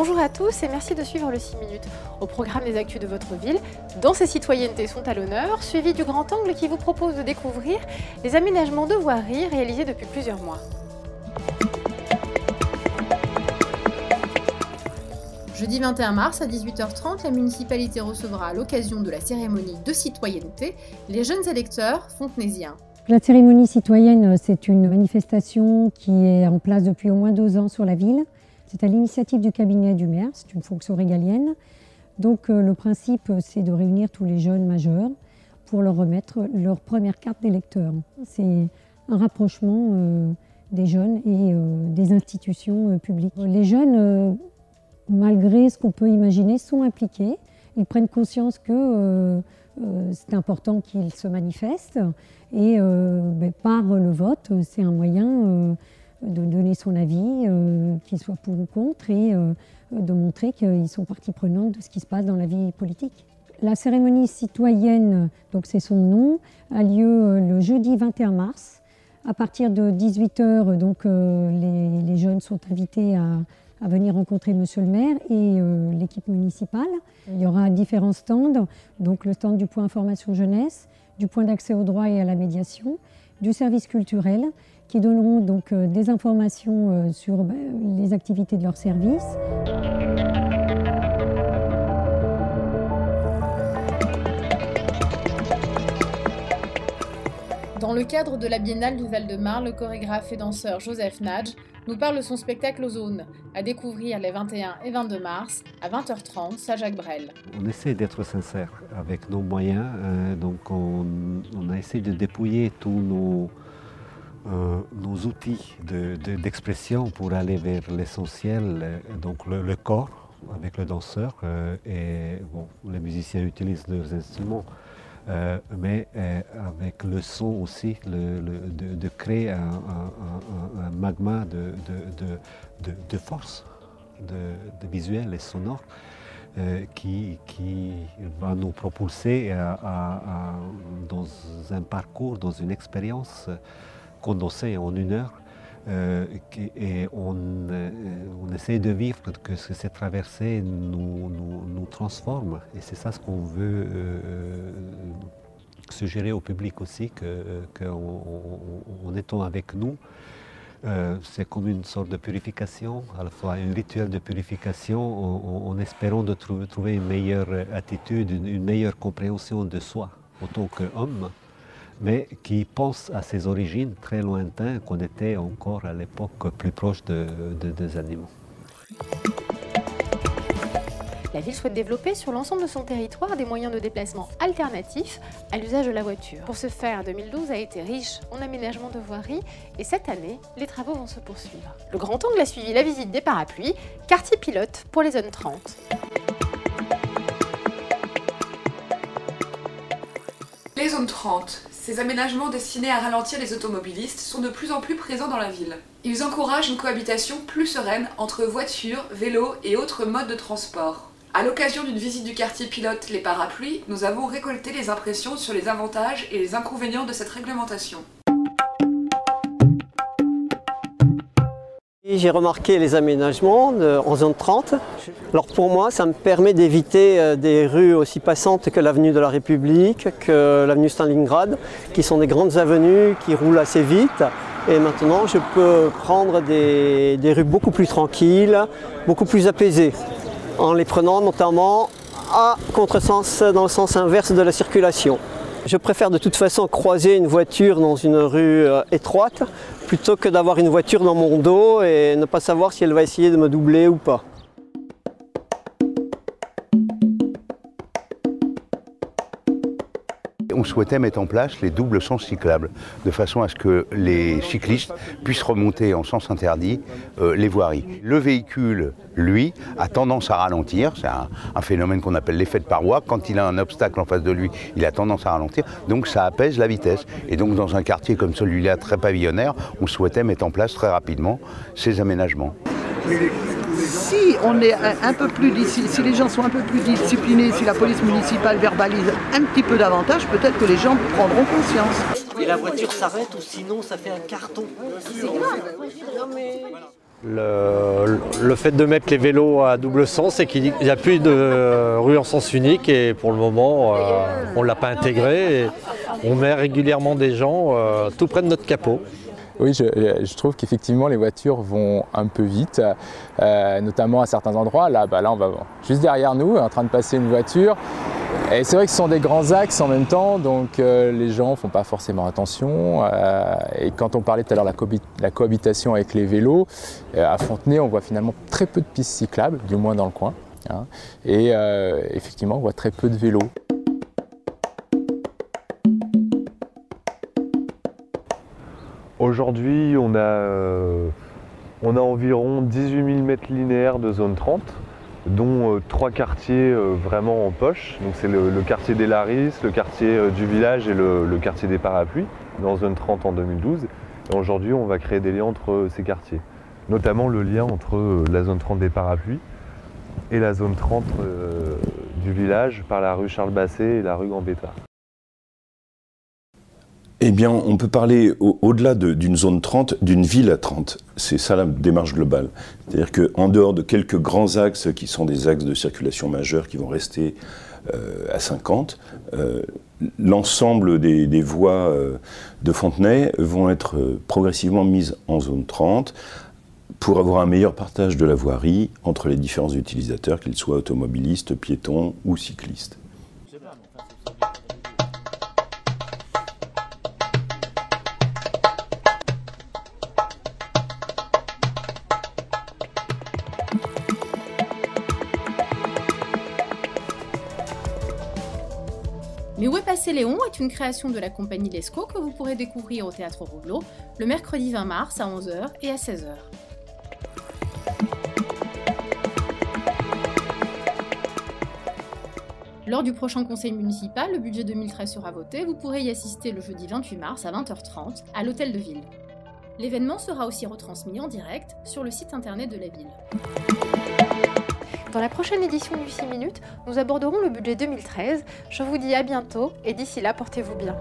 Bonjour à tous et merci de suivre le 6 minutes. Au programme des actus de votre ville, Danse et citoyenneté sont à l'honneur, suivi du Grand Angle qui vous propose de découvrir les aménagements de voiries réalisés depuis plusieurs mois. Jeudi 21 mars à 18h30, la municipalité recevra à l'occasion de la cérémonie de citoyenneté les jeunes électeurs fontenaisiens. La cérémonie citoyenne, c'est une manifestation qui est en place depuis au moins 2 ans sur la ville. C'est à l'initiative du cabinet du maire, c'est une fonction régalienne. Donc le principe, c'est de réunir tous les jeunes majeurs pour leur remettre leur première carte d'électeur. C'est un rapprochement des jeunes et des institutions publiques. Les jeunes, malgré ce qu'on peut imaginer, sont impliqués. Ils prennent conscience que c'est important qu'ils se manifestent et par le vote, c'est un moyen de donner son avis, qu'il soit pour ou contre, et de montrer qu'ils sont partie prenante de ce qui se passe dans la vie politique. La cérémonie citoyenne, donc c'est son nom, a lieu le jeudi 21 mars. À partir de 18h, donc, les jeunes sont invités à venir rencontrer Monsieur le maire et l'équipe municipale. Il y aura différents stands, donc le stand du point information jeunesse, du point d'accès au droit et à la médiation, du service culturel, qui donneront donc des informations sur les activités de leur service. Dans le cadre de la Biennale du Val-de-Marne, le chorégraphe et danseur Joseph Nadj nous parle de son spectacle Ozone, à découvrir les 21 et 22 mars à 20h30, Saint-Jacques-Brel. On essaie d'être sincère avec nos moyens, donc on a essayé de dépouiller tous nos outils d'expression pour aller vers l'essentiel, donc le corps avec le danseur, et bon, les musiciens utilisent leurs instruments. Mais avec le son aussi, de créer un magma de force, de visuel et sonore qui va nous propulser dans un parcours, dans une expérience condensée en 1 heure. Et on essaie de vivre que cette traversée nous transforme. Et c'est ça ce qu'on veut suggérer au public aussi, qu'en étant avec nous, c'est comme une sorte de purification, à la fois un rituel de purification, en espérant de trouver une meilleure attitude, une meilleure compréhension de soi en tant qu'homme, mais qui pense à ses origines très lointaines, qu'on était encore à l'époque plus proche des animaux. La ville souhaite développer sur l'ensemble de son territoire des moyens de déplacement alternatifs à l'usage de la voiture. Pour ce faire, 2012 a été riche en aménagement de voiries et cette année, les travaux vont se poursuivre. Le Grand Angle a suivi la visite des parapluies, quartier pilote pour les zones 30. Les zones 30, ces aménagements destinés à ralentir les automobilistes, sont de plus en plus présents dans la ville. Ils encouragent une cohabitation plus sereine entre voitures, vélos et autres modes de transport. À l'occasion d'une visite du quartier pilote Les Parapluies, nous avons récolté les impressions sur les avantages et les inconvénients de cette réglementation. J'ai remarqué les aménagements en zone 30. Alors pour moi, ça me permet d'éviter des rues aussi passantes que l'avenue de la République, que l'avenue Stalingrad, qui sont des grandes avenues qui roulent assez vite. Et maintenant, je peux prendre des rues beaucoup plus tranquilles, beaucoup plus apaisées, en les prenant notamment à contresens, dans le sens inverse de la circulation. Je préfère de toute façon croiser une voiture dans une rue étroite plutôt que d'avoir une voiture dans mon dos et ne pas savoir si elle va essayer de me doubler ou pas. On souhaitait mettre en place les doubles sens cyclables, de façon à ce que les cyclistes puissent remonter en sens interdit les voiries. Le véhicule, lui, a tendance à ralentir, c'est un phénomène qu'on appelle l'effet de paroi. Quand il a un obstacle en face de lui, il a tendance à ralentir, donc ça apaise la vitesse. Et donc dans un quartier comme celui-là, très pavillonnaire, on souhaitait mettre en place très rapidement ces aménagements. Si on est un peu plus, si les gens sont un peu plus disciplinés, si la police municipale verbalise un petit peu davantage, peut-être que les gens prendront conscience. Et la voiture s'arrête ou sinon ça fait un carton. C'est grave. Le fait de mettre les vélos à double sens, c'est qu'il n'y a plus de rue en sens unique et pour le moment, on ne l'a pas intégré. Et on met régulièrement des gens tout près de notre capot. Oui, je trouve qu'effectivement les voitures vont un peu vite, notamment à certains endroits. Là, on va juste derrière nous, en train de passer une voiture. Et c'est vrai que ce sont des grands axes en même temps, donc les gens ne font pas forcément attention. Et quand on parlait tout à l'heure de la cohabitation avec les vélos, à Fontenay, on voit finalement très peu de pistes cyclables, du moins dans le coin. Hein, et effectivement, on voit très peu de vélos. Aujourd'hui, on a environ 18 000 mètres linéaires de zone 30, dont 3 quartiers vraiment en poche. Donc c'est le quartier des Larisses, le quartier du village et le quartier des Parapluies, dans zone 30 en 2012. Et aujourd'hui, on va créer des liens entre ces quartiers, notamment le lien entre la zone 30 des Parapluies et la zone 30 du village par la rue Charles Basset et la rue Gambetta. Eh bien, on peut parler, au-delà d'une zone 30, d'une ville à 30. C'est ça la démarche globale. C'est-à-dire qu'en dehors de quelques grands axes qui sont des axes de circulation majeurs qui vont rester à 50, l'ensemble des voies de Fontenay vont être progressivement mises en zone 30 pour avoir un meilleur partage de la voirie entre les différents utilisateurs, qu'ils soient automobilistes, piétons ou cyclistes. Mais où est passé Léon est une création de la compagnie Lescaut que vous pourrez découvrir au Théâtre Rougelot le mercredi 20 mars à 11h et à 16h. Lors du prochain conseil municipal, le budget 2013 sera voté. Vous pourrez y assister le jeudi 28 mars à 20h30 à l'Hôtel de Ville. L'événement sera aussi retransmis en direct sur le site internet de la ville. Dans la prochaine édition du 6 minutes, nous aborderons le budget 2013. Je vous dis à bientôt et d'ici là, portez-vous bien.